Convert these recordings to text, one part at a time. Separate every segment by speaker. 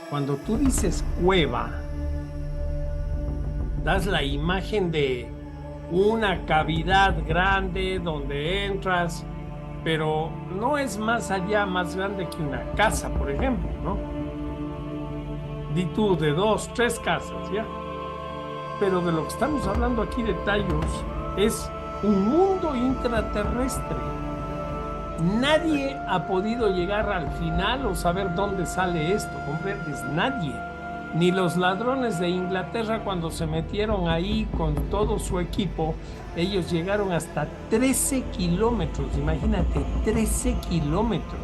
Speaker 1: Cuando tú dices cueva, das la imagen de una cavidad grande donde entras, pero no es más allá, más grande que una casa, por ejemplo, ¿no? Di tú de 2, 3 casas, ¿ya? Pero de lo que estamos hablando aquí de Tallos es un mundo intraterrestre. Nadie ha podido llegar al final o saber dónde sale esto, ¿comprendes? Nadie. Ni los ladrones de Inglaterra cuando se metieron ahí con todo su equipo, ellos llegaron hasta 13 kilómetros, imagínate, 13 kilómetros.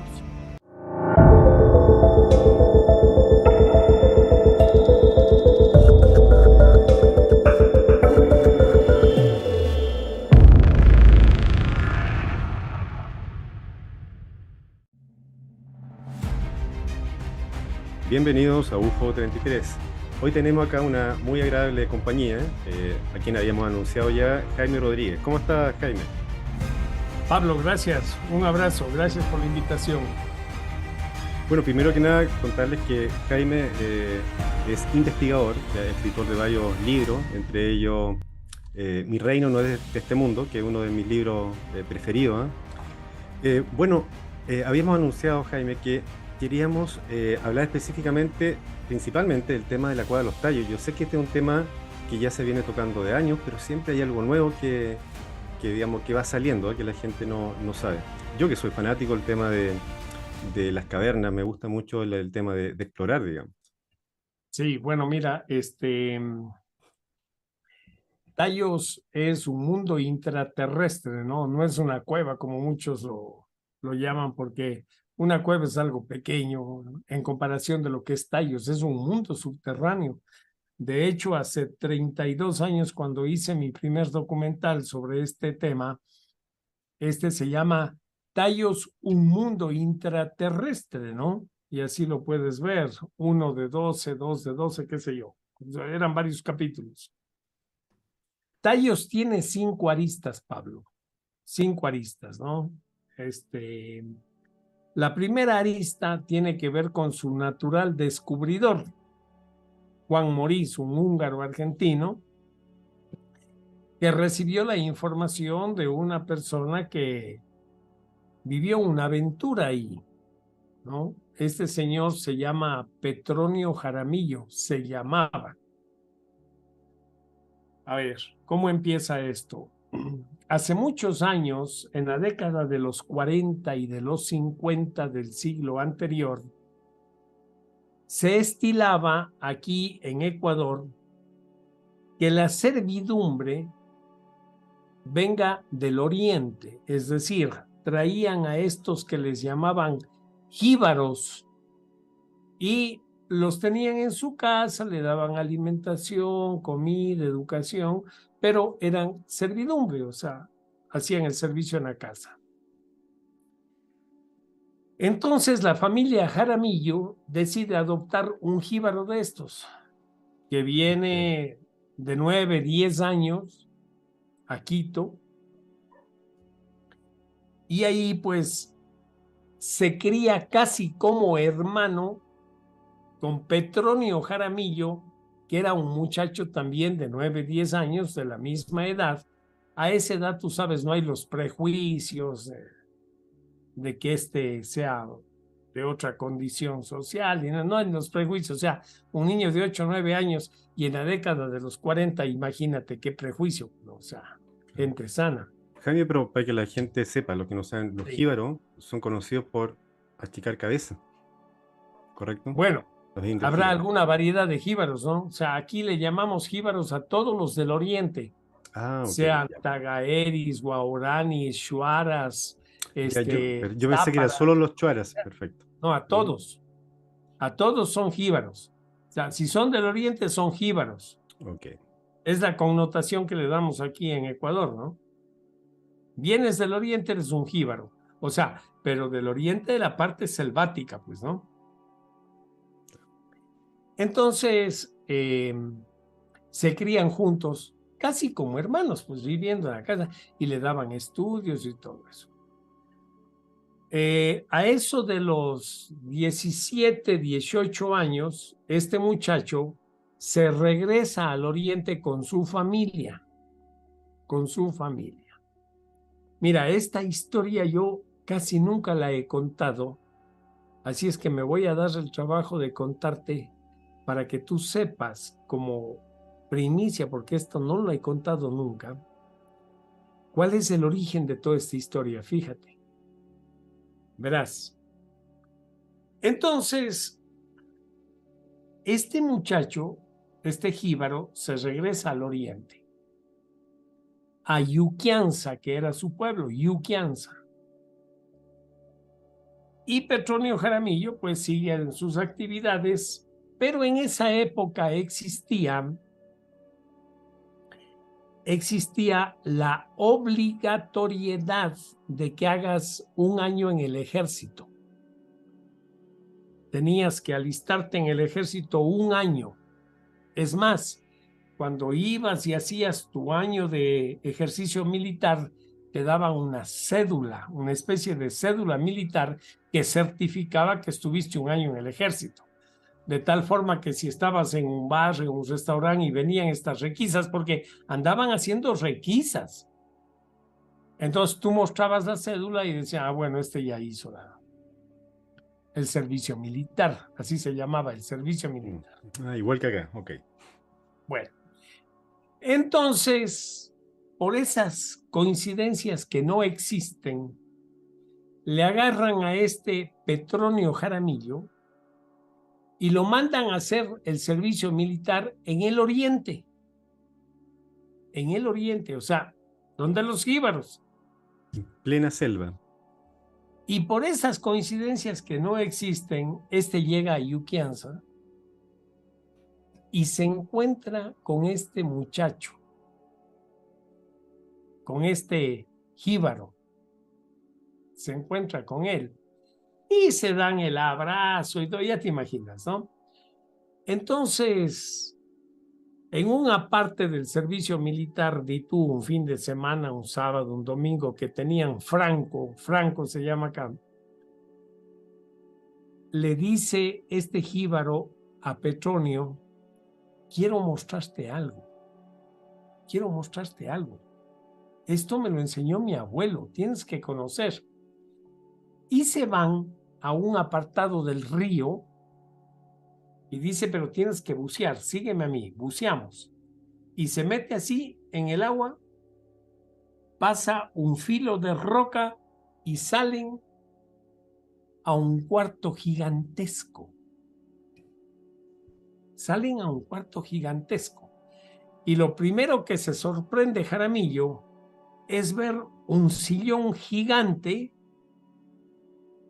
Speaker 2: Bienvenidos a UFO 33. Hoy tenemos acá una muy agradable compañía, a quien habíamos anunciado ya, Jaime Rodríguez. ¿Cómo está, Jaime?
Speaker 1: Pablo, gracias, un abrazo, gracias por la invitación.
Speaker 2: Bueno, primero que nada, contarles que Jaime es investigador, escritor de varios libros, entre ellos Mi reino no es de este mundo, que es uno de mis libros preferidos. Bueno, habíamos anunciado, Jaime, que queríamos hablar específicamente, principalmente del tema de la cueva de los tallos. Yo sé que este es un tema que ya se viene tocando de años, pero siempre hay algo nuevo que digamos, que va saliendo, que la gente no sabe. Yo que soy fanático del tema de las cavernas, me gusta mucho el tema de explorar, digamos.
Speaker 1: Sí, bueno, mira, Tallos es un mundo intraterrestre, ¿no? No es una cueva como muchos lo llaman, porque una cueva es algo pequeño, ¿no? En comparación de lo que es Tallos, es un mundo subterráneo. De hecho, hace 32 años, cuando hice mi primer documental sobre este tema, este se llama Tallos, un mundo intraterrestre, ¿no? Y así lo puedes ver, 1 de 12, 2 de 12, qué sé yo. O sea, eran varios capítulos. Tallos tiene 5 aristas, Pablo. 5 aristas, ¿no? La primera arista tiene que ver con su natural descubridor, Juan Morís, un húngaro argentino, que recibió la información de una persona que vivió una aventura ahí, ¿no? Este señor se llama Petronio Jaramillo, se llamaba. A ver, ¿cómo empieza esto? Hace muchos años, en la década de los 40 y de los 50 del siglo anterior, se estilaba aquí en Ecuador que la servidumbre venga del oriente, es decir, traían a estos que les llamaban jíbaros y los tenían en su casa, le daban alimentación, comida, educación, pero eran servidumbre, o sea, hacían el servicio en la casa. Entonces la familia Jaramillo decide adoptar un jíbaro de estos, que viene de 9, 10 años a Quito, y ahí pues se cría casi como hermano con Petronio Jaramillo, que era un muchacho también de 9, 10 años, de la misma edad. A esa edad, tú sabes, no hay los prejuicios de que sea de otra condición social, y no hay los prejuicios. O sea, un niño de 8 o 9 años y en la década de los 40, imagínate qué prejuicio, ¿no? O sea, gente sana.
Speaker 2: Jaime, pero para que la gente sepa, los que no saben, los
Speaker 1: Sí.
Speaker 2: jíbaros son conocidos por achicar cabeza, ¿correcto?
Speaker 1: Bueno,
Speaker 2: Los indios
Speaker 1: habrá
Speaker 2: jíbaros.
Speaker 1: alguna variedad de jíbaros, ¿no? O sea, aquí le llamamos jíbaros a todos los del oriente,
Speaker 2: Ah, ok.
Speaker 1: sean
Speaker 2: Ya.
Speaker 1: tagaeris, guauranis, shuaras,
Speaker 2: Ya, pero yo pensé que eran
Speaker 1: táparas,
Speaker 2: solo los chuaras, perfecto.
Speaker 1: no,
Speaker 2: Ujú.
Speaker 1: a todos son jíbaros. O sea, si son del oriente, son jíbaros.
Speaker 2: Ok.
Speaker 1: Es la connotación que le damos aquí en Ecuador, ¿no? Vienes del oriente, eres un jíbaro. O sea, pero del oriente de la parte selvática, pues, ¿no? Entonces, se crían juntos, casi como hermanos, pues viviendo en la casa, y le daban estudios y todo eso. A eso de los 17, 18 años, este muchacho se regresa al Oriente con su familia. Con su familia. Mira, esta historia yo casi nunca la he contado, así es que me voy a dar el trabajo de contarte para que tú sepas como primicia, porque esto no lo he contado nunca, cuál es el origen de toda esta historia. Fíjate, verás. Entonces, este muchacho, este jíbaro, se regresa al Oriente, a Yuquianza, que era su pueblo, Yuquianza. Y Petronio Jaramillo pues sigue en sus actividades, pero en esa época existía la obligatoriedad de que hagas un año en el ejército. Tenías que alistarte en el ejército un año. Es más, cuando ibas y hacías tu año de ejercicio militar, te daban una cédula, una especie de cédula militar que certificaba que estuviste un año en el ejército. De tal forma que si estabas en un bar, en un restaurante y venían estas requisas, porque andaban haciendo requisas. Entonces tú mostrabas la cédula y decían, bueno, este ya hizo el servicio militar, así se llamaba, el servicio militar.
Speaker 2: Igual que acá, ok.
Speaker 1: Bueno, entonces, por esas coincidencias que no existen, le agarran a este Petronio Jaramillo y lo mandan a hacer el servicio militar en el Oriente. En el Oriente, o sea, donde los jíbaros.
Speaker 2: Plena selva.
Speaker 1: Y por esas coincidencias que no existen, este llega a Yuquianza y se encuentra con este muchacho, con este jíbaro. Se encuentra con él y se dan el abrazo y todo, ya te imaginas, ¿no? Entonces, en una parte del servicio militar, di tú, un fin de semana, un sábado, un domingo, que tenían Franco se llama acá, le dice este jíbaro a Petronio, quiero mostrarte algo. Esto me lo enseñó mi abuelo, tienes que conocer. Y se van a un apartado del río y dice, pero tienes que bucear, sígueme a mí, buceamos. Y se mete así en el agua, pasa un filo de roca y salen a un cuarto gigantesco. Y lo primero que se sorprende Jaramillo es ver un sillón gigante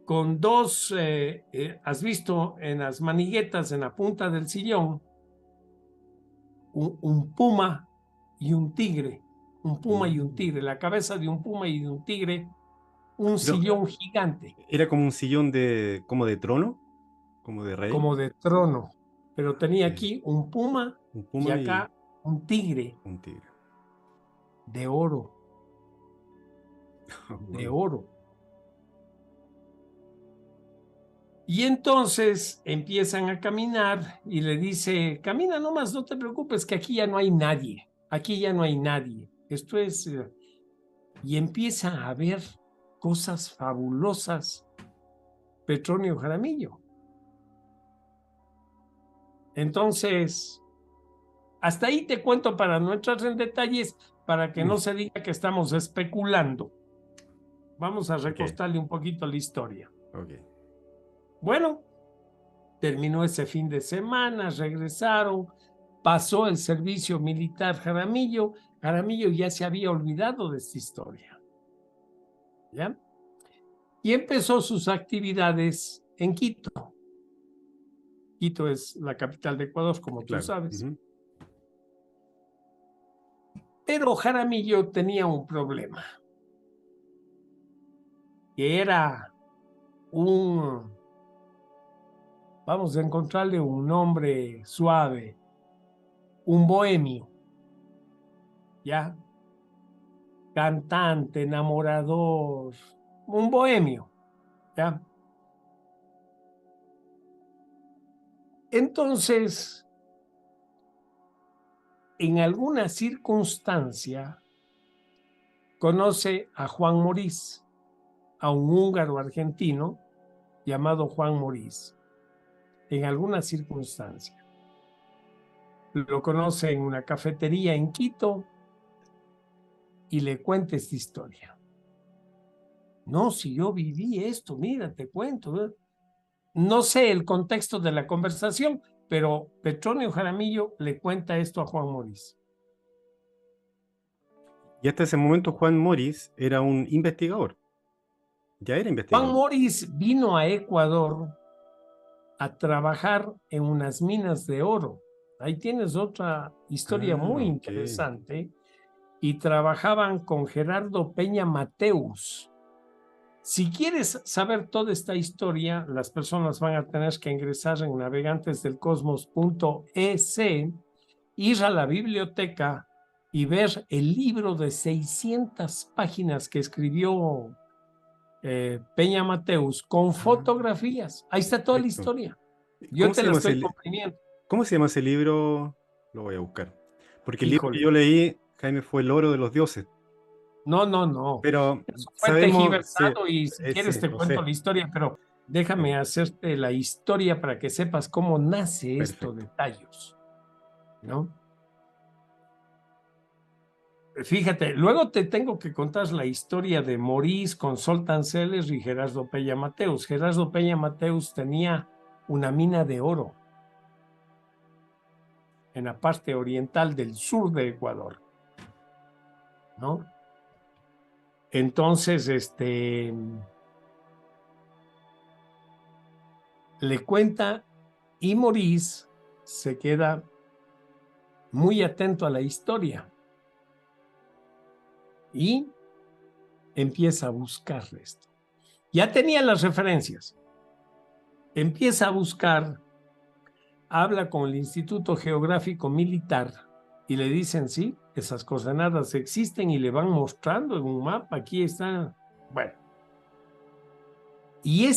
Speaker 1: con dos, has visto en las maniguetas en la punta del sillón, un puma y un tigre, la cabeza de un puma y de un tigre, sillón gigante.
Speaker 2: Era como un sillón como de trono, como de rey.
Speaker 1: Como de trono, pero tenía aquí un puma y acá un tigre.
Speaker 2: Un tigre.
Speaker 1: De oro. De oro. Y entonces empiezan a caminar y le dice, camina nomás, no te preocupes, que aquí ya no hay nadie. Esto es... y empieza a ver cosas fabulosas Petronio Jaramillo. Entonces, hasta ahí te cuento para no entrar en detalles, para que no se diga que estamos especulando. Vamos a recostarle un poquito la historia.
Speaker 2: Okay.
Speaker 1: Bueno, terminó ese fin de semana, regresaron, pasó el servicio militar Jaramillo. Jaramillo ya se había olvidado de esta historia. ¿Ya? Y empezó sus actividades en Quito. Quito es la capital de Ecuador, como tú sabes. Pero Jaramillo tenía un problema, que era vamos a encontrarle un nombre suave, un bohemio, ¿ya? Cantante, enamorador, un bohemio. ¿Ya? Entonces, en alguna circunstancia, conoce a Juan Morís, a un húngaro argentino llamado Juan Morís, en alguna circunstancia. Lo conoce en una cafetería en Quito y le cuenta esta historia. No, si yo viví esto, mira, te cuento. No sé el contexto de la conversación, pero Petronio Jaramillo le cuenta esto a Juan Morís.
Speaker 2: Y hasta ese momento Juan Morís era un investigador. Ya era
Speaker 1: Juan
Speaker 2: investigador.
Speaker 1: Morís vino a Ecuador a trabajar en unas minas de oro. Ahí tienes otra historia muy
Speaker 2: ok.
Speaker 1: interesante. Y trabajaban con Gerardo Peña Mateus. Si quieres saber toda esta historia, las personas van a tener que ingresar en navegantesdelcosmos.es, ir a la biblioteca y ver el libro de 600 páginas que escribió Peña Mateus con fotografías. Ahí está toda la
Speaker 2: Perfecto.
Speaker 1: historia. Yo
Speaker 2: ¿Cómo
Speaker 1: te
Speaker 2: se
Speaker 1: la
Speaker 2: llama
Speaker 1: estoy comprimiendo.
Speaker 2: ¿Cómo se llama ese libro? Lo voy a buscar. Porque el libro que
Speaker 1: Híjole.
Speaker 2: yo leí, Jaime, fue El oro de los dioses.
Speaker 1: No, no, no.
Speaker 2: Pero
Speaker 1: Eso fue
Speaker 2: sabemos, sí,
Speaker 1: tergiversado y si quieres
Speaker 2: sí,
Speaker 1: te
Speaker 2: lo
Speaker 1: cuento
Speaker 2: sé.
Speaker 1: la historia, pero
Speaker 2: Sí,
Speaker 1: déjame hacerte la historia para que sepas cómo nace esto
Speaker 2: perfecto.
Speaker 1: de Tallos, ¿no? Fíjate, luego te tengo que contar la historia de Morís con Soltan Celes y Gerardo Peña Mateus. Gerardo Peña Mateus tenía una mina de oro en la parte oriental del sur de Ecuador, ¿no? Entonces, le cuenta y Morís se queda muy atento a la historia y empieza a buscar esto. Ya tenía las referencias. Empieza a buscar, habla con el Instituto Geográfico Militar y le dicen, sí, esas coordenadas existen y le van mostrando en un mapa, aquí está. Bueno, y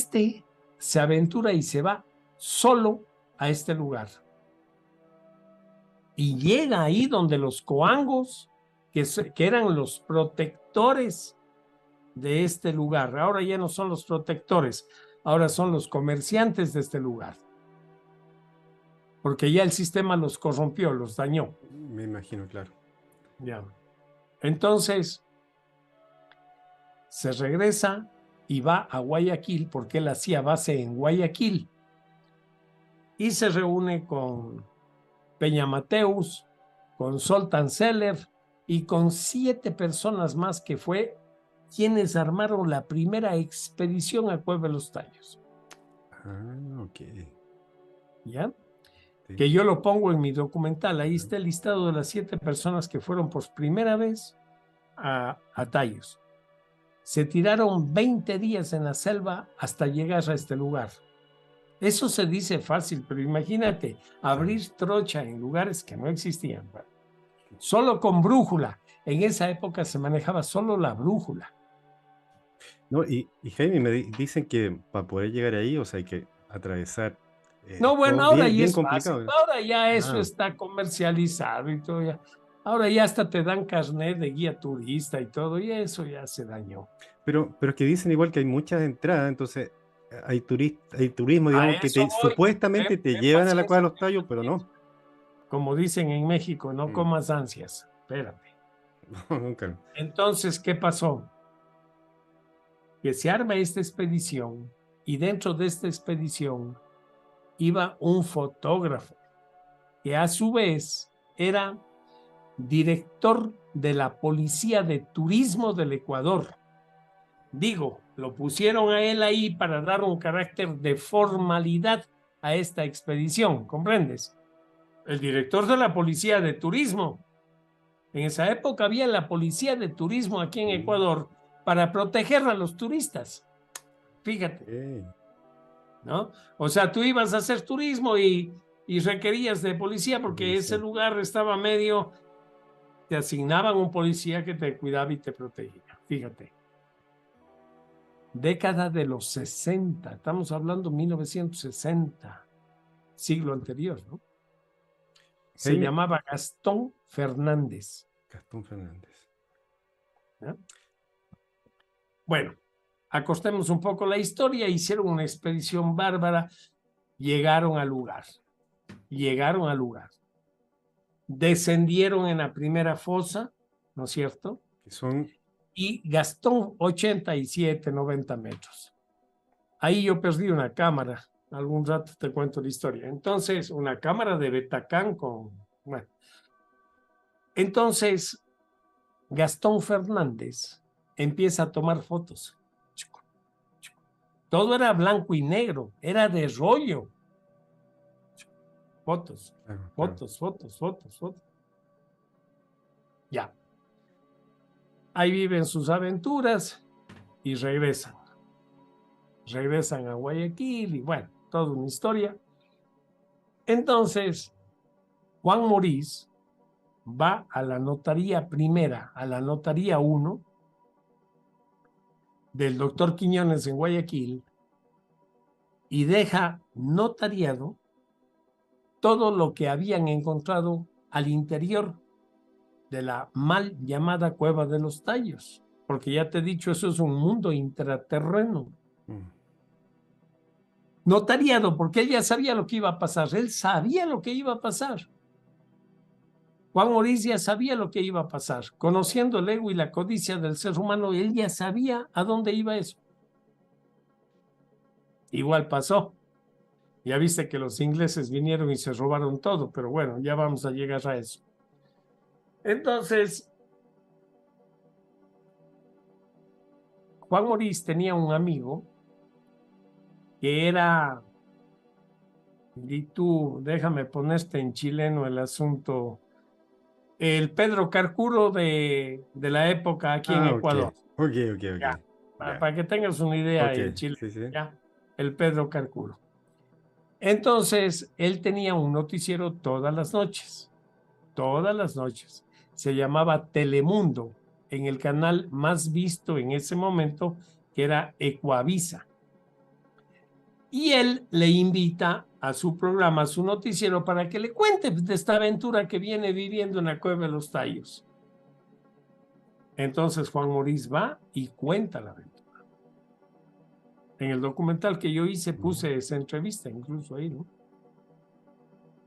Speaker 1: se aventura y se va solo a este lugar. Y llega ahí donde los coangos, que eran los protectores de este lugar, ahora ya no son los protectores, ahora son los comerciantes de este lugar, porque ya el sistema los corrompió, los dañó.
Speaker 2: Me imagino, claro.
Speaker 1: Ya. Entonces, se regresa y va a Guayaquil, porque él hacía base en Guayaquil, y se reúne con Peña Mateus, con Soltan Celer y con 7 personas más que fue quienes armaron la primera expedición a Cueva de los Tallos.
Speaker 2: Ah, ok.
Speaker 1: ¿Ya?
Speaker 2: Sí.
Speaker 1: Que yo lo pongo en mi documental. Ahí está el listado de las 7 personas que fueron por primera vez a Tallos. Se tiraron 20 días en la selva hasta llegar a este lugar. Eso se dice fácil, pero imagínate, abrir trocha en lugares que no existían. Solo con brújula. En esa época se manejaba solo la brújula.
Speaker 2: No, y Jaime, dicen que para poder llegar ahí, o sea, hay que atravesar
Speaker 1: No, bueno,
Speaker 2: todo
Speaker 1: ahora
Speaker 2: bien,
Speaker 1: ya
Speaker 2: bien
Speaker 1: es fácil.
Speaker 2: complicado.
Speaker 1: Ahora ya eso
Speaker 2: Ah,
Speaker 1: está comercializado y todo ya. Ahora ya hasta te dan carnet de guía turista y todo, y eso ya se dañó.
Speaker 2: pero es que dicen igual que hay muchas entradas, entonces hay turismo,
Speaker 1: A
Speaker 2: digamos, que
Speaker 1: eso voy.
Speaker 2: supuestamente te
Speaker 1: Ten
Speaker 2: llevan a la Cueva
Speaker 1: paciencia,
Speaker 2: de los
Speaker 1: ten
Speaker 2: Tallos, pero
Speaker 1: paciencia.
Speaker 2: no.
Speaker 1: Como dicen en México, no
Speaker 2: Mm,
Speaker 1: comas ansias. Espérate.
Speaker 2: no, nunca.
Speaker 1: Entonces, ¿qué pasó? Que se arma esta expedición y dentro de esta expedición iba un fotógrafo que a su vez era director de la Policía de Turismo del Ecuador. Digo, lo pusieron a él ahí para dar un carácter de formalidad a esta expedición, ¿comprendes? El director de la Policía de Turismo. En esa época había la Policía de Turismo aquí en Ecuador para proteger a los turistas. Fíjate, ¿no? O sea, tú ibas a hacer turismo y requerías de policía porque ese lugar estaba medio, te asignaban un policía que te cuidaba y te protegía. Fíjate. década de los 60, estamos hablando 1960, siglo anterior, ¿no? Se
Speaker 2: Jaime,
Speaker 1: llamaba Gastón Fernández.
Speaker 2: Gastón Fernández.
Speaker 1: ¿Ya? Bueno, acostemos un poco la historia, hicieron una expedición bárbara, llegaron al lugar, descendieron en la primera fosa, ¿no es cierto?
Speaker 2: Que son
Speaker 1: Y Gastón 87, 90 metros. Ahí yo perdí una cámara, algún rato te cuento la historia. Entonces, una cámara de Betacam con... Bueno. Entonces, Gastón Fernández empieza a tomar fotos. Todo era blanco y negro, era de rollo. Fotos,
Speaker 2: claro,
Speaker 1: fotos. Ya. Ahí viven sus aventuras y regresan. Regresan a Guayaquil y bueno, toda una historia. Entonces, Juan Morís va a la notaría primera, a la notaría 1 del doctor Quiñones en Guayaquil y deja notariado todo lo que habían encontrado al interior de la mal llamada Cueva de los Tallos, porque ya te he dicho, eso es un mundo intraterreno. Notariado, porque él ya sabía lo que iba a pasar, él sabía lo que iba a pasar. Juan Morís ya sabía lo que iba a pasar. Conociendo el ego y la codicia del ser humano, él ya sabía a dónde iba eso. Igual pasó. Ya viste que los ingleses vinieron y se robaron todo, pero bueno, ya vamos a llegar a eso. Entonces, Juan Morís tenía un amigo que era, y tú déjame ponerte en chileno el asunto, el Pedro Carcuro de la época aquí en Ecuador.
Speaker 2: Ok.
Speaker 1: Ya,
Speaker 2: Ya.
Speaker 1: para que tengas una idea en Chile,
Speaker 2: sí.
Speaker 1: ya, el Pedro Carcuro. Entonces, él tenía un noticiero todas las noches. Se llamaba Telemundo, en el canal más visto en ese momento, que era Ecuavisa. Y él le invita a su programa, a su noticiero, para que le cuente de esta aventura que viene viviendo en la Cueva de los Tallos. Entonces Juan Morís va y cuenta la aventura. En el documental que yo hice puse esa entrevista, incluso ahí, ¿no?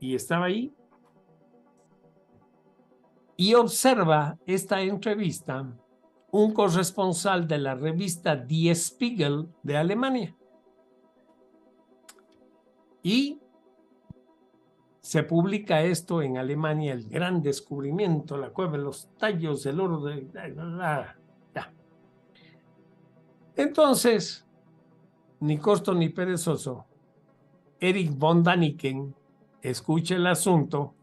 Speaker 1: Y estaba ahí. Y observa esta entrevista un corresponsal de la revista Die Spiegel de Alemania. Y se publica esto en Alemania, el gran descubrimiento, la Cueva de los Tallos, el oro de... Ya. Entonces, ni corto ni perezoso, Erich von Däniken escucha el asunto,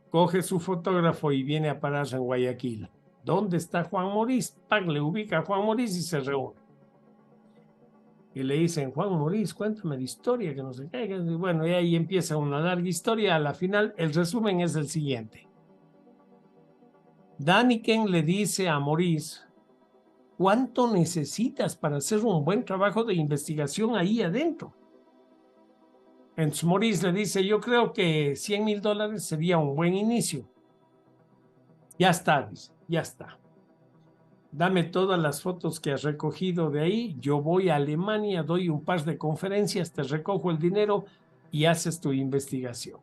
Speaker 1: coge su fotógrafo y viene a pararse en Guayaquil. ¿Dónde está Juan Morís? ¡Pac! Le ubica a Juan Morís y se reúne. Y le dicen, Juan Morís, cuéntame la historia, que no sé qué. Y bueno, y ahí empieza una larga historia. A la final, el resumen es el siguiente. Däniken le dice a Morís, ¿cuánto necesitas para hacer un buen trabajo de investigación ahí adentro? Entonces Morís le dice, yo creo que $100,000 sería un buen inicio. Ya está, dice, ya está. Dame todas las fotos que has recogido de ahí, yo voy a Alemania, doy un par de conferencias, te recojo el dinero y haces tu investigación.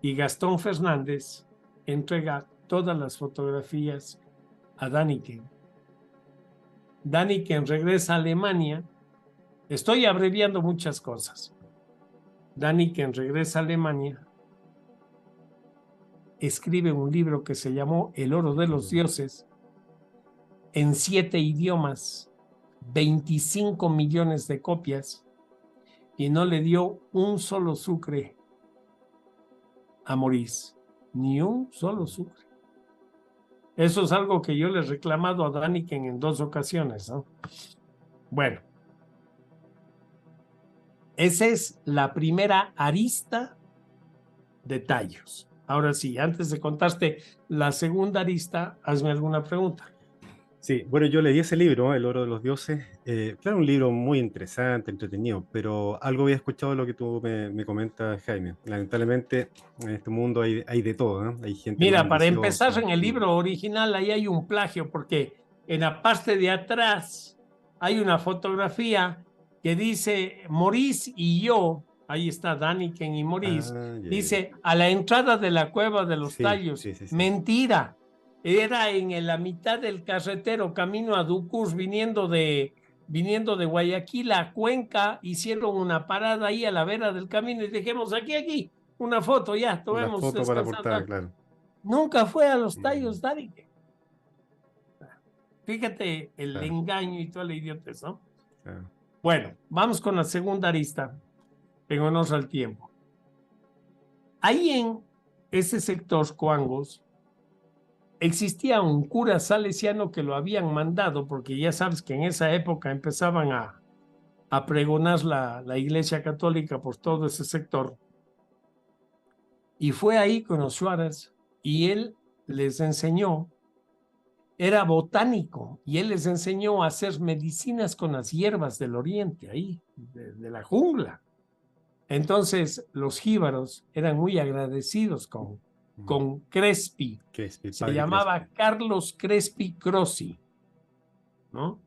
Speaker 1: Y Gastón Fernández entrega todas las fotografías a Däniken. Däniken regresa a Alemania. Estoy abreviando muchas cosas. Däniken regresa a Alemania, escribe un libro que se llamó El oro de los dioses, en 7 idiomas, 25 millones de copias, y no le dio un solo sucre a Morís, ni un solo sucre. Eso es algo que yo le he reclamado a Däniken en 2 ocasiones, ¿no? Bueno, esa es la primera arista de Tallos. Ahora sí, antes de contarte la segunda arista, hazme alguna pregunta.
Speaker 2: Sí, bueno, yo leí ese libro, El oro de los dioses. Claro, un libro muy interesante, entretenido, pero algo había escuchado de lo que tú me comentas, Jaime. Lamentablemente, en este mundo hay de todo, ¿no? Hay gente muy
Speaker 1: Mira, para empezar,
Speaker 2: ambiciosa.
Speaker 1: en el libro original ahí hay un plagio, porque en la parte de atrás hay una fotografía que dice Maurice y yo, ahí está Daniken y Maurice,
Speaker 2: Ah, ya, ya.
Speaker 1: dice a la entrada de la cueva de los
Speaker 2: Sí,
Speaker 1: tallos.
Speaker 2: sí, sí, sí.
Speaker 1: Mentira, era en la mitad del carretero, camino a Ducús, viniendo de Guayaquil a Cuenca, hicieron una parada ahí a la vera del camino y dijimos, aquí, una foto, ya,
Speaker 2: La
Speaker 1: tomemos
Speaker 2: foto para la portada,
Speaker 1: descansar.
Speaker 2: claro.
Speaker 1: Nunca fue a los
Speaker 2: Mm,
Speaker 1: tallos, Daniken. Fíjate el
Speaker 2: claro,
Speaker 1: engaño y toda la idiotez, ¿no?
Speaker 2: claro.
Speaker 1: Bueno, vamos con la segunda arista, en honor al tiempo. Ahí en ese sector, Coangos, existía un cura salesiano que lo habían mandado, porque ya sabes que en esa época empezaban a pregonar la Iglesia Católica por todo ese sector. Y fue ahí con los Suárez y él les enseñó, era botánico, y él les enseñó a hacer medicinas con las hierbas del oriente, ahí, de la jungla. Entonces, los jíbaros eran muy agradecidos con Crespi.
Speaker 2: Crespi,
Speaker 1: Se
Speaker 2: padre
Speaker 1: llamaba
Speaker 2: Crespi.
Speaker 1: Carlos Crespi Crossi, ¿no?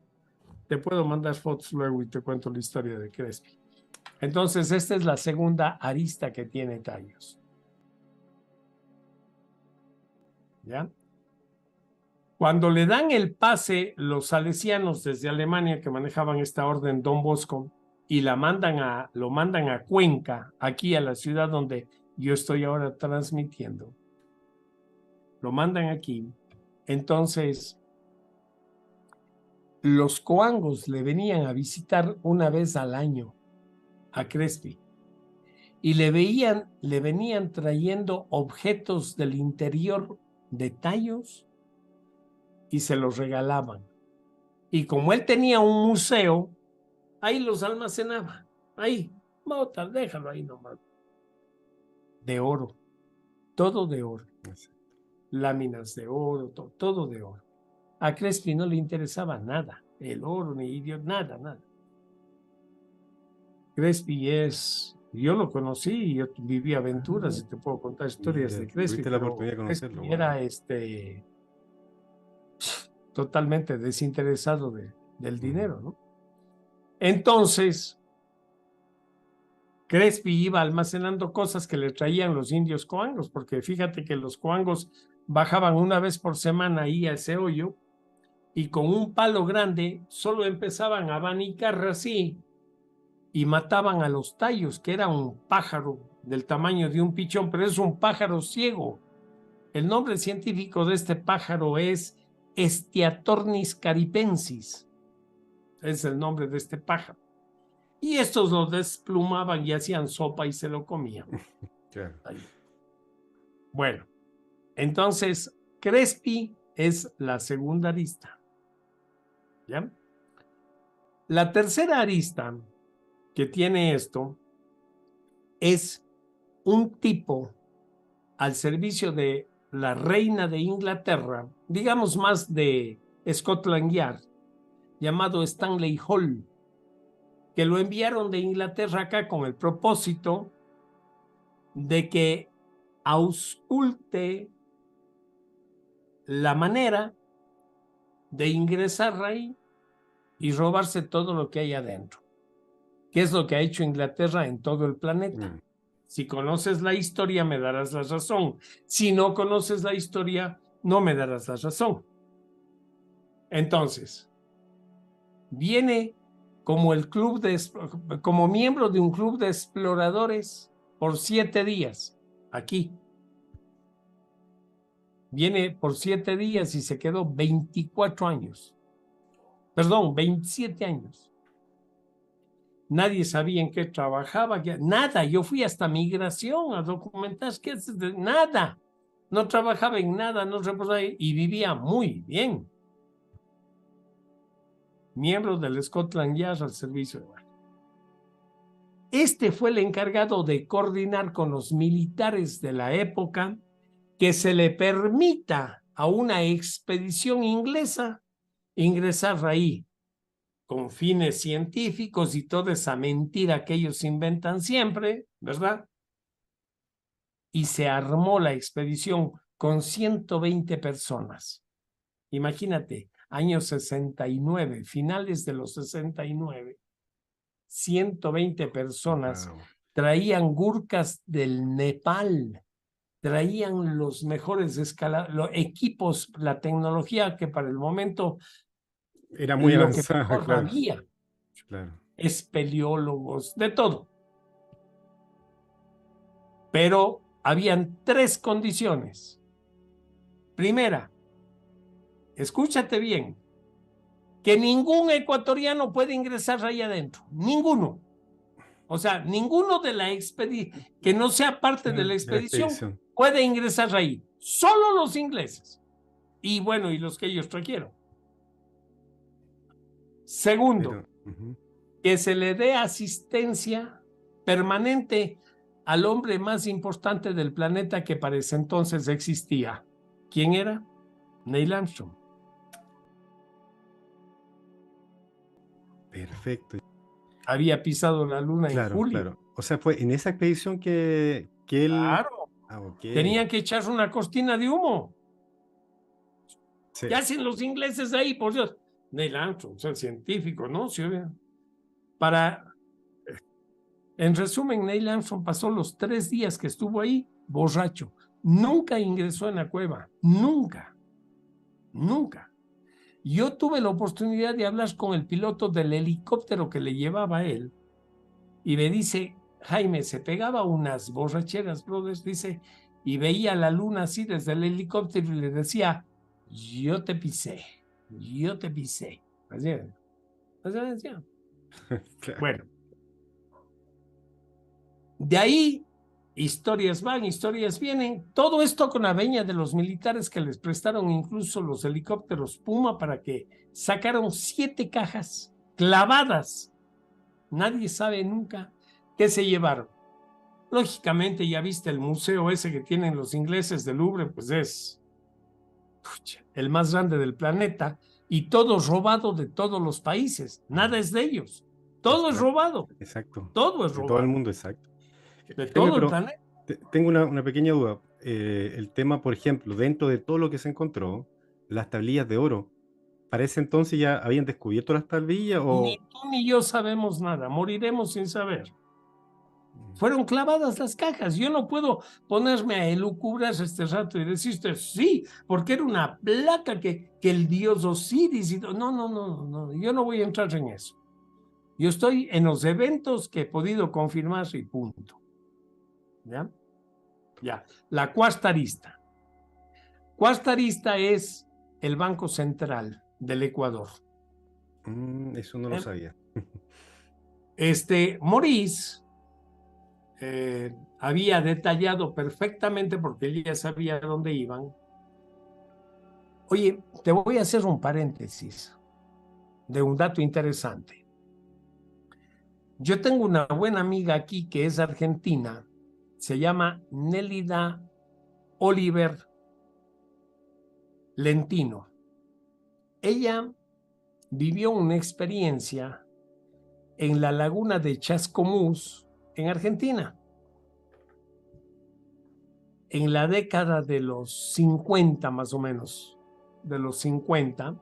Speaker 1: Te puedo mandar fotos luego y te cuento la historia de Crespi. Entonces, esta es la segunda arista que tiene Tallos. ¿Ya? Cuando le dan el pase los salesianos desde Alemania que manejaban esta orden Don Bosco y lo mandan a Cuenca, aquí a la ciudad donde yo estoy ahora transmitiendo, lo mandan aquí. Entonces, los coangos le venían a visitar una vez al año a Crespi y le venían trayendo objetos del interior de Tallos y se los regalaban. Y como él tenía un museo, ahí los almacenaba. Ahí, bota, déjalo ahí nomás. De oro, todo de oro. Láminas de oro, todo de oro. A Crespi no le interesaba nada, el oro, ni idiota, nada. Crespi yo lo conocí y yo viví aventuras y te puedo contar historias de Crespi,
Speaker 2: Tuviste la
Speaker 1: pero
Speaker 2: oportunidad de conocerlo.
Speaker 1: Crespi
Speaker 2: Wow.
Speaker 1: era totalmente desinteresado del dinero, ¿no? Entonces, Crespi iba almacenando cosas que le traían los indios coangos, porque fíjate que los coangos bajaban una vez por semana ahí a ese hoyo y con un palo grande solo empezaban a abanicar así y mataban a los tallos, que era un pájaro del tamaño de un pichón, pero es un pájaro ciego. El nombre científico de este pájaro es Estiatornis caripensis. Es el nombre de este pájaro. Y estos lo desplumaban y hacían sopa y se lo comían.
Speaker 2: Claro.
Speaker 1: Bueno, entonces Crespi es la segunda arista. ¿Ya? La tercera arista que tiene esto es un tipo al servicio de la reina de Inglaterra, digamos más de Scotland Yard, llamado Stanley Hall, que lo enviaron de Inglaterra acá con el propósito de que ausculte la manera de ingresar ahí y robarse todo lo que hay adentro, que es lo que ha hecho Inglaterra en todo el planeta. Si conoces la historia, me darás la razón. Si no conoces la historia, no me darás la razón. Entonces, viene como miembro de un club de exploradores por 7 días aquí. Viene por 7 días y se quedó 24 años. Perdón, 27 años. Nadie sabía en qué trabajaba, nada. Yo fui hasta migración a documentar nada. No trabajaba en nada, no reposaba y vivía muy bien. Miembro del Scotland Yard al servicio de barco. Este fue el encargado de coordinar con los militares de la época que se le permita a una expedición inglesa ingresar ahí con fines científicos y toda esa mentira que ellos inventan siempre, ¿verdad? Y se armó la expedición con 120 personas. Imagínate, años 69, finales de los 69, 120 personas
Speaker 2: Wow.
Speaker 1: traían gurkas del Nepal, traían los mejores los equipos, la tecnología que para el momento
Speaker 2: Era muy
Speaker 1: lo que
Speaker 2: avanzada,
Speaker 1: mejor
Speaker 2: claro.
Speaker 1: había,
Speaker 2: Claro.
Speaker 1: espeleólogos, de todo. Pero habían 3 condiciones. Primera, escúchate bien, que ningún ecuatoriano puede ingresar ahí adentro, ninguno. O sea, ninguno de la expedición, que no sea parte de la expedición, puede ingresar ahí. Solo los ingleses. Y bueno, y los que ellos trajeron. Segundo, que se le dé asistencia permanente al hombre más importante del planeta que para ese entonces existía. ¿Quién era? Neil Armstrong.
Speaker 2: Perfecto.
Speaker 1: Había pisado la luna en julio.
Speaker 2: Claro. O sea, fue en esa expedición que él...
Speaker 1: Claro.
Speaker 2: Okay.
Speaker 1: Tenían que echar una cortina de humo.
Speaker 2: Sí.
Speaker 1: ¿Qué hacen los ingleses ahí, por Dios? Neil Armstrong, o sea, el científico, ¿no? Sí, en resumen, Neil Armstrong pasó los 3 días que estuvo ahí borracho. Nunca ingresó en la cueva. Nunca. Yo tuve la oportunidad de hablar con el piloto del helicóptero que le llevaba a él y me dice, Jaime, se pegaba unas borracheras, brothers, dice, y veía la luna así desde el helicóptero y le decía, yo te pisé. Así decía. Claro. Bueno, de ahí, historias van, historias vienen, todo esto con la veña de los militares que les prestaron incluso los helicópteros Puma para que sacaron 7 cajas clavadas. Nadie sabe nunca qué se llevaron. Lógicamente, ya viste el museo ese que tienen los ingleses del Louvre, pues es el más grande del planeta y todo robado de todos los países. Nada es de ellos. Todo es robado.
Speaker 2: Exacto.
Speaker 1: Todo es
Speaker 2: robado. De todo el mundo, exacto.
Speaker 1: De todo el planeta.
Speaker 2: Tengo una pequeña duda. El tema, por ejemplo, dentro de todo lo que se encontró, las tablillas de oro, ¿para ese entonces ya habían descubierto las tablillas o...?
Speaker 1: Ni tú ni yo sabemos nada, moriremos sin saber. Fueron clavadas las cajas. Yo no puedo ponerme a elucubrar este rato y decirte sí, porque era una placa que el dios Osiris... No, yo no voy a entrar en eso. Yo estoy en los eventos que he podido confirmar y punto. ¿Ya? La cuarta arista. Cuarta arista es el Banco Central del Ecuador.
Speaker 2: Eso no lo sabía.
Speaker 1: Maurice había detallado perfectamente, porque él ya sabía dónde iban. Oye, te voy a hacer un paréntesis de un dato interesante. Yo tengo una buena amiga aquí que es argentina, se llama Nélida Oliver Lentino. Ella vivió una experiencia en la laguna de Chascomús, en Argentina, en la década de los 50 más o menos, de los 50,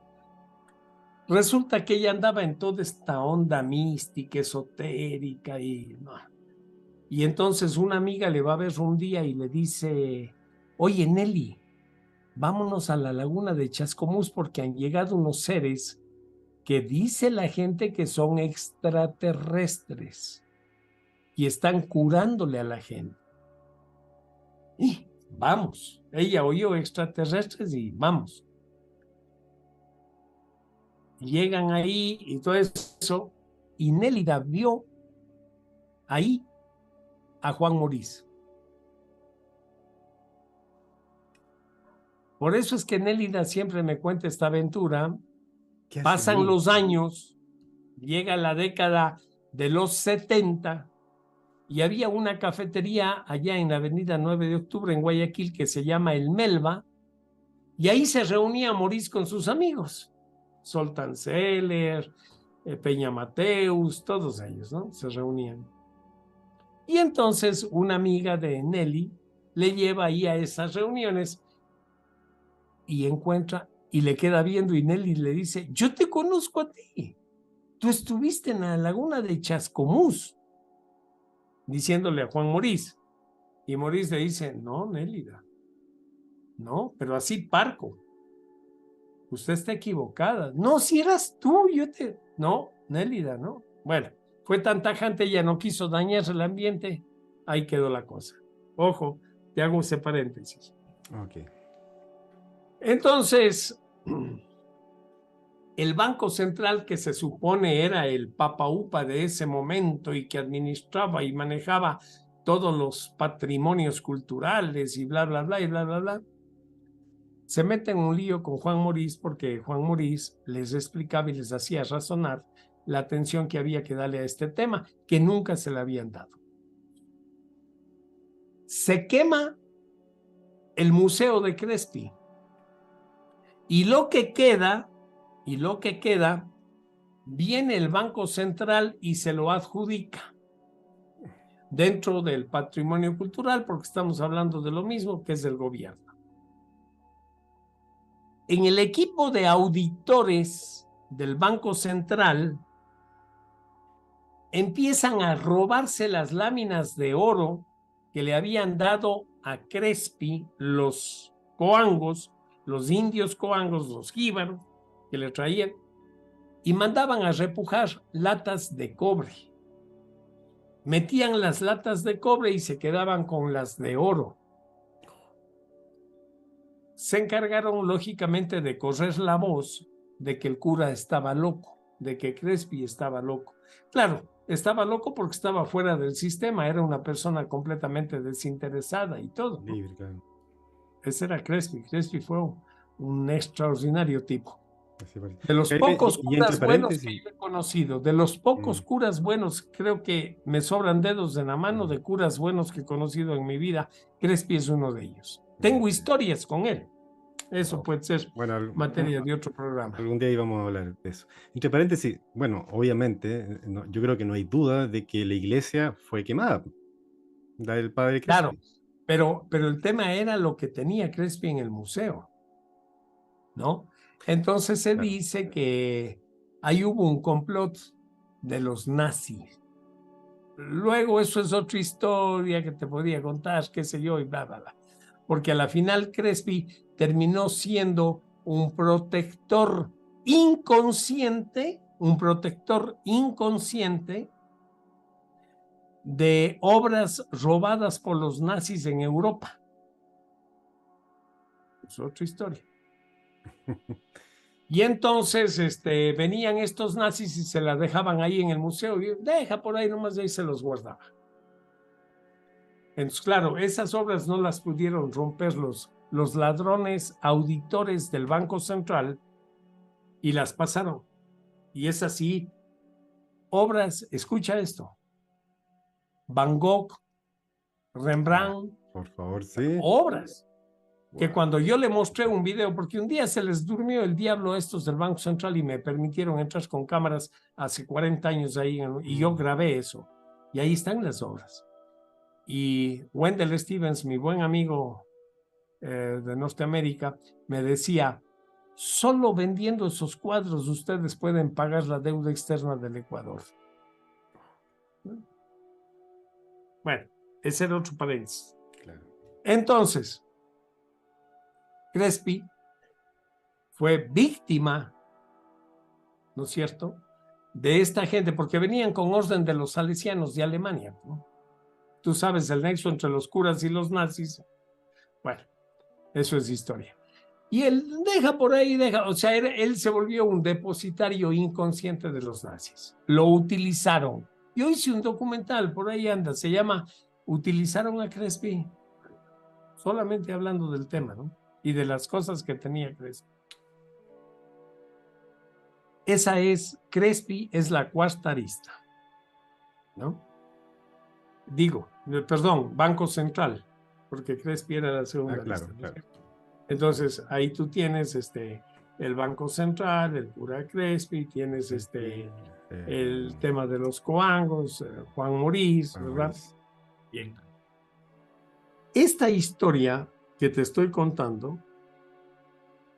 Speaker 1: resulta que ella andaba en toda esta onda mística, esotérica y entonces una amiga le va a ver un día y le dice, oye Nelly, vámonos a la laguna de Chascomús porque han llegado unos seres que dice la gente que son extraterrestres y están curándole a la gente. Y vamos, ella oyó extraterrestres y vamos. Llegan ahí y todo eso, y Nélida vio ahí a Juan Maurice. Por eso es que Nélida siempre me cuenta esta aventura. Pasan los años, llega la década de los 70 y había una cafetería allá en la avenida 9 de octubre en Guayaquil que se llama El Melba, y ahí se reunía Maurice con sus amigos. Soltan Zeller, Peña Mateus, todos ellos, ¿no? Se reunían. Y entonces una amiga de Nelly le lleva ahí a esas reuniones y encuentra y le queda viendo y Nelly le dice, yo te conozco a ti, tú estuviste en la laguna de Chascomús, diciéndole a Juan Morís. Y Morís le dice, no, Nélida, no, pero así parco. Usted está equivocada. No, si eras tú, No, Nélida, no. Bueno, fue tan tajante, ella no quiso dañar el ambiente, ahí quedó la cosa. Ojo, te hago ese paréntesis.
Speaker 2: Ok.
Speaker 1: Entonces, el Banco Central, que se supone era el papaupa de ese momento y que administraba y manejaba todos los patrimonios culturales y bla, bla, bla, y bla, bla, bla, se mete en un lío con Juan Morís porque Juan Morís les explicaba y les hacía razonar la atención que había que darle a este tema, que nunca se le habían dado. Se quema el Museo de Crespi y lo que queda, viene el Banco Central y se lo adjudica dentro del patrimonio cultural, porque estamos hablando de lo mismo que es del gobierno. En el equipo de auditores del Banco Central empiezan a robarse las láminas de oro que le habían dado a Crespi los coangos, los indios coangos, los jíbaros, que le traían, y mandaban a repujar latas de cobre. Metían las latas de cobre y se quedaban con las de oro. Se encargaron, lógicamente, de correr la voz de que el cura estaba loco, de que Crespi estaba loco. Claro, estaba loco porque estaba fuera del sistema, era una persona completamente desinteresada y todo, ¿no?
Speaker 2: Libre, claro.
Speaker 1: Ese era Crespi. Crespi fue un extraordinario tipo.
Speaker 2: De
Speaker 1: los pocos curas buenos que yo he conocido, de los pocos curas buenos, creo que me sobran dedos en la mano de curas buenos que he conocido en mi vida, Crespi es uno de ellos. Tengo historias con él. Eso puede ser materia de otro programa.
Speaker 2: Algún día íbamos a hablar de eso. Entre paréntesis, bueno, obviamente, yo creo que no hay duda de que la iglesia fue quemada. La del padre Crespi.
Speaker 1: Claro, pero el tema era lo que tenía Crespi en el museo, ¿no? Entonces se dice que ahí hubo un complot de los nazis. Luego eso es otra historia que te podía contar, qué sé yo, y bla, bla, bla. Porque a la final Crespi terminó siendo un protector inconsciente de obras robadas por los nazis en Europa. Es otra historia. Y entonces venían estos nazis y se las dejaban ahí en el museo. Y deja por ahí nomás, de ahí se los guardaba. Entonces, claro, esas obras no las pudieron romper los ladrones auditores del Banco Central y las pasaron. Y es así. Obras, escucha esto. Van Gogh, Rembrandt.
Speaker 2: Por favor, sí.
Speaker 1: Obras. Que cuando yo le mostré un video, porque un día se les durmió el diablo a estos del Banco Central y me permitieron entrar con cámaras hace 40 años ahí, y yo grabé eso. Y ahí están las obras. Y Wendell Stevens, mi buen amigo de Norteamérica, me decía, solo vendiendo esos cuadros ustedes pueden pagar la deuda externa del Ecuador. Bueno, ese era otro paréntesis. Claro. Entonces, Crespi fue víctima, ¿no es cierto?, de esta gente, porque venían con orden de los salesianos de Alemania, ¿no? Tú sabes el nexo entre los curas y los nazis. Bueno, eso es historia. Y él o sea, él se volvió un depositario inconsciente de los nazis. Lo utilizaron. Yo hice un documental, por ahí anda, se llama Utilizaron a Crespi, solamente hablando del tema, ¿no? Y de las cosas que tenía Crespi. Crespi es la cuarta arista, ¿no? Perdón, Banco Central, porque Crespi era la segunda arista.
Speaker 2: Claro.
Speaker 1: Entonces, ahí tú tienes el Banco Central, el cura Crespi, tienes el tema de los coangos, Juan Morís, ¿verdad? Bien. Esta historia que te estoy contando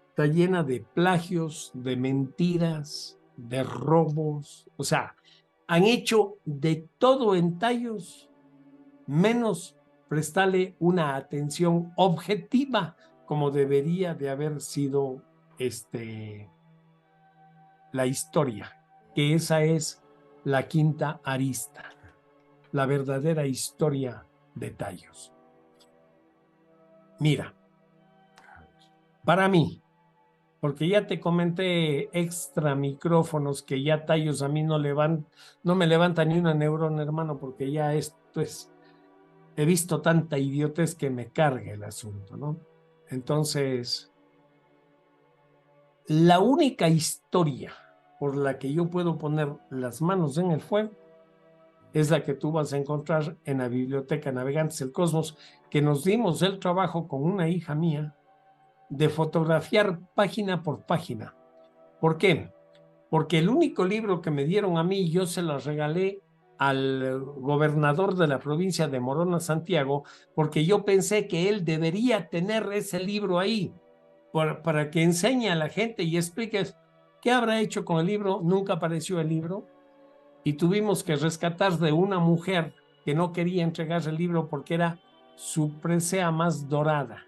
Speaker 1: está llena de plagios, de mentiras, de robos. O sea, han hecho de todo en Tallos, menos prestarle una atención objetiva como debería de haber sido la historia, que esa es la quinta arista, la verdadera historia de Tallos. Mira, para mí, porque ya te comenté extra micrófonos que ya Tallos a mí no me levanta ni una neurona, hermano, porque ya esto es, he visto tanta idiotez que me carga el asunto, ¿no? Entonces, la única historia por la que yo puedo poner las manos en el fuego es la que tú vas a encontrar en la biblioteca Navegantes del Cosmos, que nos dimos el trabajo con una hija mía de fotografiar página por página. ¿Por qué? Porque el único libro que me dieron a mí, yo se lo regalé al gobernador de la provincia de Morona, Santiago, porque yo pensé que él debería tener ese libro ahí para que enseñe a la gente y explique qué habrá hecho con el libro. Nunca apareció el libro y tuvimos que rescatar de una mujer que no quería entregar el libro porque era su presea más dorada,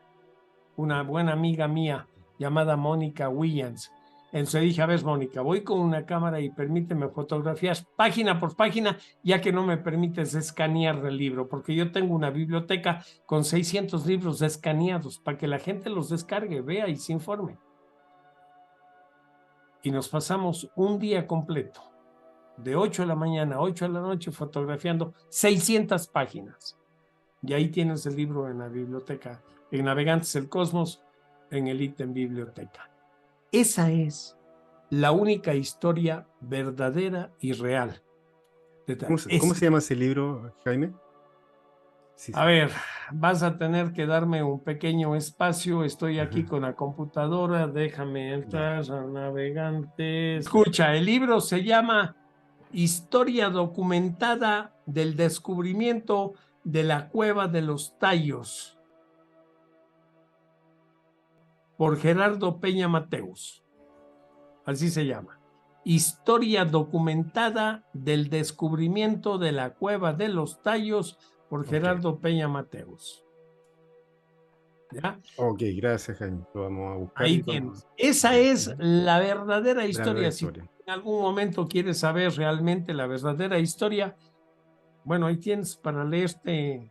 Speaker 1: una buena amiga mía llamada Mónica Williams. Entonces dije, a ver, Mónica, voy con una cámara y permíteme fotografiar página por página, ya que no me permites escanear el libro, porque yo tengo una biblioteca con 600 libros escaneados para que la gente los descargue, vea y se informe. Y nos pasamos un día completo, de 8 de la mañana a 8 de la noche, fotografiando 600 páginas. Y ahí tienes el libro en la biblioteca, en Navegantes del Cosmos, en el ítem biblioteca. Esa es la única historia verdadera y real.
Speaker 2: ¿Cómo se llama ese libro, Jaime? Sí,
Speaker 1: a ver, vas a tener que darme un pequeño espacio. Estoy aquí con la computadora. Déjame entrar a Navegantes. Escucha, el libro se llama Historia documentada del descubrimiento de la Cueva de los Tallos, por Gerardo Peña Mateus. Así se llama. Historia documentada del descubrimiento de la Cueva de los Tallos por Gerardo Peña Mateus. ¿Ya?
Speaker 2: Ok, gracias, Jaime. Lo vamos a buscar.
Speaker 1: Ahí tienes. Esa es la verdadera historia. Si en algún momento quieres saber realmente la verdadera historia, bueno, ahí tienes para leerte,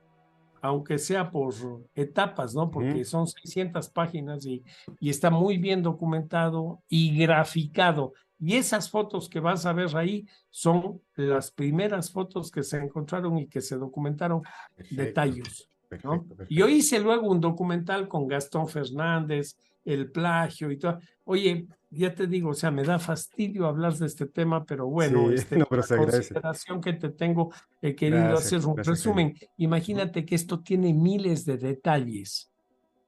Speaker 1: aunque sea por etapas, ¿no? Porque son 600 páginas y está muy bien documentado y graficado. Y esas fotos que vas a ver ahí son las primeras fotos que se encontraron y que se documentaron de Tallos, ¿no? Yo hice luego un documental con Gastón Fernández, el plagio y todo. Oye, ya te digo, o sea, me da fastidio hablar de este tema, pero bueno,
Speaker 2: no, pero
Speaker 1: la consideración que te tengo, he querido hacer un resumen. Imagínate que esto tiene miles de detalles.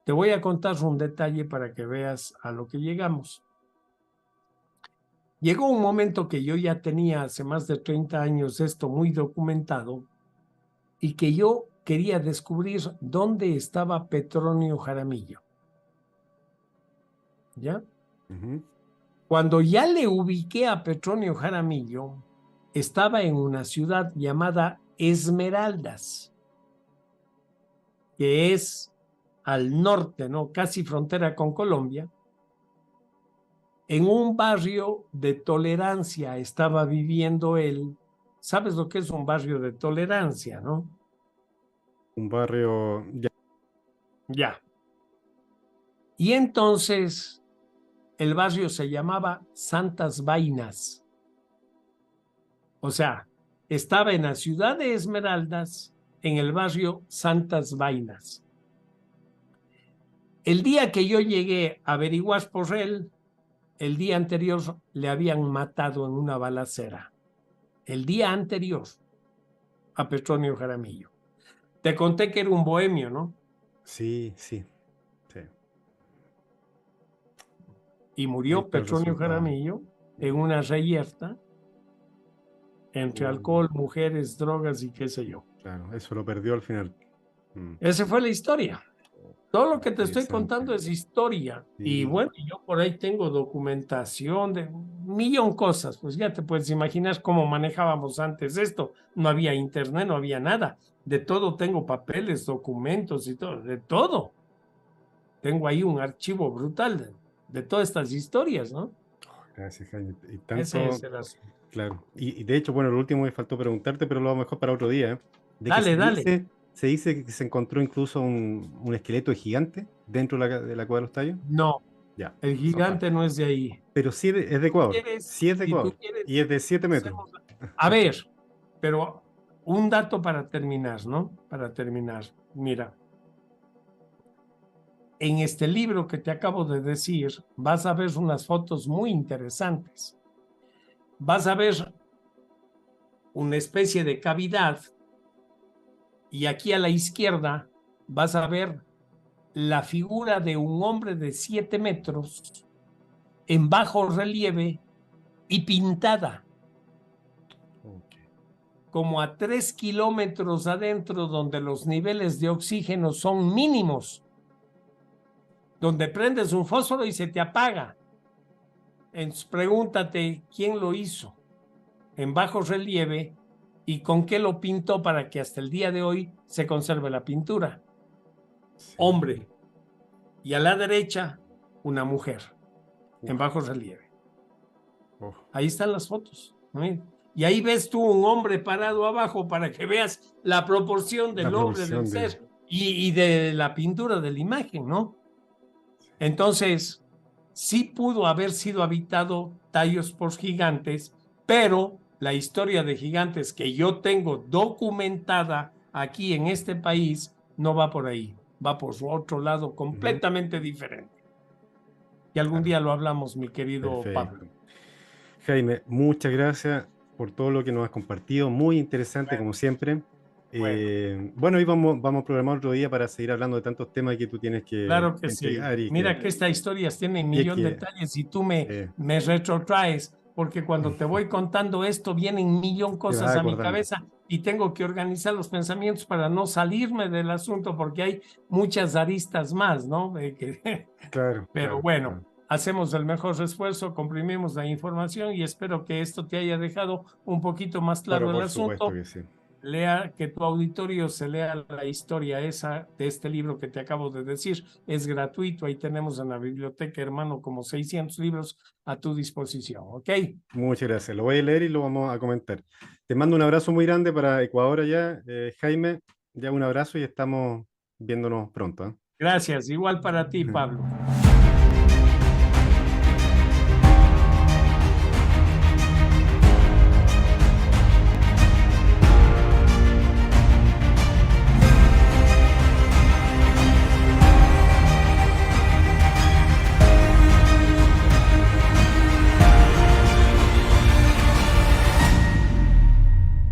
Speaker 1: Te voy a contar un detalle para que veas a lo que llegamos. Llegó un momento que yo ya tenía hace más de 30 años esto muy documentado y que yo quería descubrir dónde estaba Petronio Jaramillo. ¿Ya? Cuando ya le ubiqué a Petronio Jaramillo, estaba en una ciudad llamada Esmeraldas, que es al norte, ¿no? Casi frontera con Colombia. En un barrio de tolerancia estaba viviendo él. ¿Sabes lo que es un barrio de tolerancia, no?
Speaker 2: Un barrio...
Speaker 1: Ya. Y entonces el barrio se llamaba Santas Vainas. O sea, estaba en la ciudad de Esmeraldas, en el barrio Santas Vainas. El día que yo llegué a averiguar por él, el día anterior le habían matado en una balacera. El día anterior a Petronio Jaramillo. Te conté que era un bohemio, ¿no?
Speaker 2: Sí.
Speaker 1: y
Speaker 2: Ahí
Speaker 1: murió
Speaker 2: está el
Speaker 1: Petronio
Speaker 2: resultado.
Speaker 1: Jaramillo en una reyerta entre alcohol, mujeres, drogas y qué sé yo.
Speaker 2: Claro, eso lo perdió al final. Mm,
Speaker 1: Esa fue la historia. Todo lo que te estoy
Speaker 2: interesante.
Speaker 1: contando es historia. Y
Speaker 2: Sí,
Speaker 1: bueno, yo por ahí tengo documentación de un millón cosas. Pues ya te puedes imaginar cómo manejábamos antes esto. No había internet, no había nada. De todo tengo papeles, documentos y todo, de todo. Tengo ahí un archivo brutal de todas estas historias, ¿no?
Speaker 2: gracias, Jaime. Y
Speaker 1: Ese es
Speaker 2: tanto,
Speaker 1: el asunto.
Speaker 2: claro. Y de hecho, bueno, lo último me faltó preguntarte, pero lo mejor para otro día, ¿eh? De que
Speaker 1: Dale, dale.
Speaker 2: se dice que se encontró incluso un esqueleto de gigante dentro de la Cueva de los Tallos.
Speaker 1: No,
Speaker 2: Ya,
Speaker 1: el
Speaker 2: eso aparte.
Speaker 1: gigante no es de ahí.
Speaker 2: Pero sí es de
Speaker 1: Tú
Speaker 2: Ecuador.
Speaker 1: quieres,
Speaker 2: Sí es de
Speaker 1: si tú
Speaker 2: Ecuador. Y
Speaker 1: quieres,
Speaker 2: es de 7 metros.
Speaker 1: hacemos. A ver, pero un dato para terminar, ¿no? Para terminar. Mira, en este libro que te acabo de decir, vas a ver unas fotos muy interesantes. Vas a ver una especie de cavidad y aquí a la izquierda vas a ver la figura de un hombre de 7 metros en bajo relieve y pintada
Speaker 2: Ok.
Speaker 1: como a 3 kilómetros adentro donde los niveles de oxígeno son mínimos, donde prendes un fósforo y se te apaga. Entonces, pregúntate quién lo hizo en bajo relieve y con qué lo pintó para que hasta el día de hoy se conserve la pintura.
Speaker 2: Sí.
Speaker 1: Hombre. Y a la derecha, una mujer en
Speaker 2: Uf,
Speaker 1: bajo relieve.
Speaker 2: uf.
Speaker 1: Ahí están las fotos, ¿no? Y ahí ves tú un hombre parado abajo para que veas la proporción
Speaker 2: La
Speaker 1: del hombre, del
Speaker 2: proporción de...
Speaker 1: ser y de la pintura de la imagen, ¿no? Entonces, sí pudo haber sido habitado Tallos por gigantes, pero la historia de gigantes que yo tengo documentada aquí en este país no va por ahí, va por otro lado completamente diferente. Y algún
Speaker 2: Claro,
Speaker 1: día lo hablamos, mi querido Pablo.
Speaker 2: perfecto. Jaime, muchas gracias por todo lo que nos has compartido. Muy interesante, como siempre.
Speaker 1: Bueno,
Speaker 2: Bueno, y vamos a programar otro día para seguir hablando de tantos temas que tú tienes que
Speaker 1: claro que sí.
Speaker 2: entregar
Speaker 1: Mira que estas historias tienen
Speaker 2: y es
Speaker 1: millón de
Speaker 2: que
Speaker 1: detalles y tú
Speaker 2: eh,
Speaker 1: me retrotraes, porque cuando te voy contando esto vienen millón
Speaker 2: te vas
Speaker 1: cosas a mi
Speaker 2: acordando.
Speaker 1: cabeza y tengo que organizar los pensamientos para no salirme del asunto, porque hay muchas aristas más, ¿no?
Speaker 2: Claro,
Speaker 1: Pero
Speaker 2: claro,
Speaker 1: bueno,
Speaker 2: claro.
Speaker 1: hacemos el mejor esfuerzo, comprimimos la información y espero que esto te haya dejado un poquito más
Speaker 2: Pero
Speaker 1: claro el
Speaker 2: por supuesto
Speaker 1: asunto.
Speaker 2: que sí.
Speaker 1: Lea, que tu auditorio se lea la historia esa de este libro que te acabo de decir. Es gratuito, ahí tenemos en la biblioteca, hermano, como 600 libros a tu disposición, ¿ok?
Speaker 2: Muchas gracias. Lo voy a leer y lo vamos a comentar. Te mando un abrazo muy grande para Ecuador allá, Jaime. Ya un abrazo y estamos viéndonos pronto, ¿eh?
Speaker 1: Gracias, igual para ti, Pablo.